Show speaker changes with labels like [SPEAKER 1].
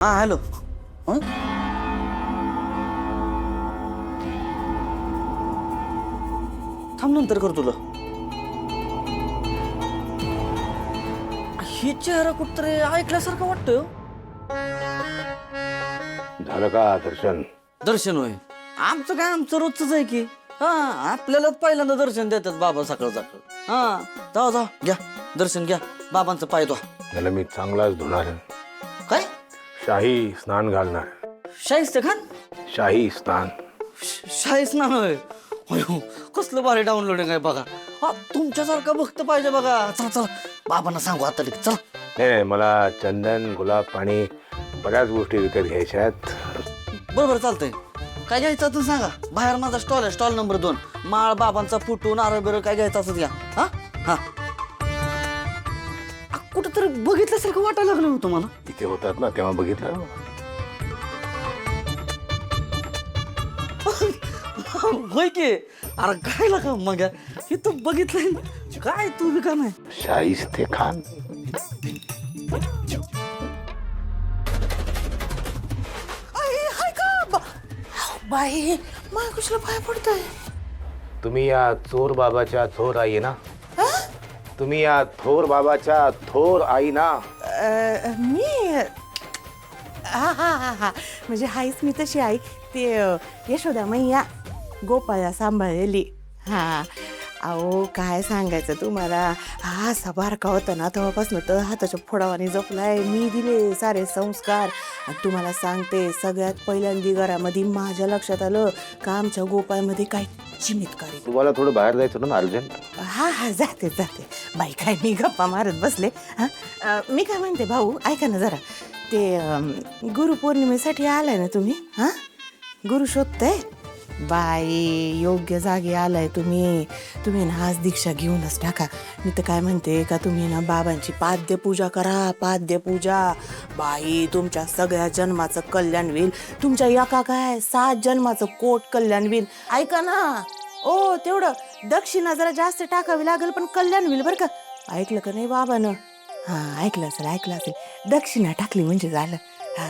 [SPEAKER 1] हा हॅलो. थांब नंतर कर तुला. हे चेहरा कुठतरी ऐकल्यासारखं वाटतोय हो.
[SPEAKER 2] झालं का दर्शन?
[SPEAKER 1] दर्शन होय. आमचं काय आमचं रोजच आहे की. हा आपल्यालाच पहिल्यांदा दर्शन देतात बाबा सकाळ सकाळ. हा जाऊ जाऊ घ्या दर्शन घ्या बाबांचं पाय तो.
[SPEAKER 2] त्याला मी चांगलाच धुणार आहे.
[SPEAKER 1] काय
[SPEAKER 2] शाही स्नान घालणार.
[SPEAKER 1] शाहिस्ते खान
[SPEAKER 2] शाही स्नान.
[SPEAKER 1] शाही स्नान होय. अयो कसलं भारी डाउनलोडिंग आहे बघा. हा तुमच्यासारखा भक्त पाहिजे बघा. चला चला बाबांना सांगू आता लगेच चला.
[SPEAKER 2] नाही मला चंदन गुलाब पाणी बऱ्याच गोष्टी विकत घ्यायच्या आहेत.
[SPEAKER 1] बरोबर चालतंय. काय घ्यायचं तर सांगा. बाहेर माझा स्टॉल आहे, स्टॉल नंबर 2. माळ बाबांचा फोटो नारळ बिरळ काय घ्यायचं असं घ्या. हा हा कुठंतरी बघितल्यासारखं वाटायला लागलं होतं मला.
[SPEAKER 2] इथे होतात ना तेव्हा बघितलं.
[SPEAKER 1] होय की. अरे काय लागा मग हे तू बघितलंय ना. काय तू बी का नाही.
[SPEAKER 2] शाहिस्ते खान.
[SPEAKER 3] बाई मला कुठला पाय पडतोय.
[SPEAKER 2] तुम्ही या चोर बाबाच्या थोर आई ना. तुम्ही या थोर बाबाच्या थोर आई ना.
[SPEAKER 3] मी हा हा हा हा म्हणजे हायच मी तशी आई. ते यशोदा मैया गोपाळा सांभाळलेली. हा अहो काय सांगायचं तुम्हाला. हा असा बारका होता ना तेव्हापासून तर हाताच्या फोडावाने जपलाय. मी दिले सारे संस्कार. आणि तुम्हाला सांगते सगळ्यात पहिल्यांदा घरामध्ये माझ्या लक्षात आलं का आमच्या गोपाळमध्ये काय चिमितकारी.
[SPEAKER 2] तुम्हाला थोडं बाहेर जायचं ना अर्जंट.
[SPEAKER 3] हा हा जाते जाते. बाई काय मी गप्पा मारत बसले. हा मी काय म्हणते भाऊ ऐका ना जरा. ते गुरुपौर्णिमेसाठी आलाय ना तुम्ही. हा गुरु शोधताय. बाई योग्य जागी आलाय तुम्ही. तुम्ही ना आज दीक्षा घेऊनच टाका. मी तर काय म्हणते का तुम्ही ना बाबांची पाद्यपूजा करा. पाद्यपूजा बाई तुमच्या सगळ्या जन्माचं कल्याण होईल. तुमच्या एका काय 7 जन्माचं कोट कल्याण होईल. ऐका ना ओ तेवढं दक्षिणा जरा जास्त टाकावी लागेल पण कल्याण होईल बरं का. ऐकलं का नाही बाबानं. हा ऐकलं असेल. दक्षिणा टाकली म्हणजे झालं. हा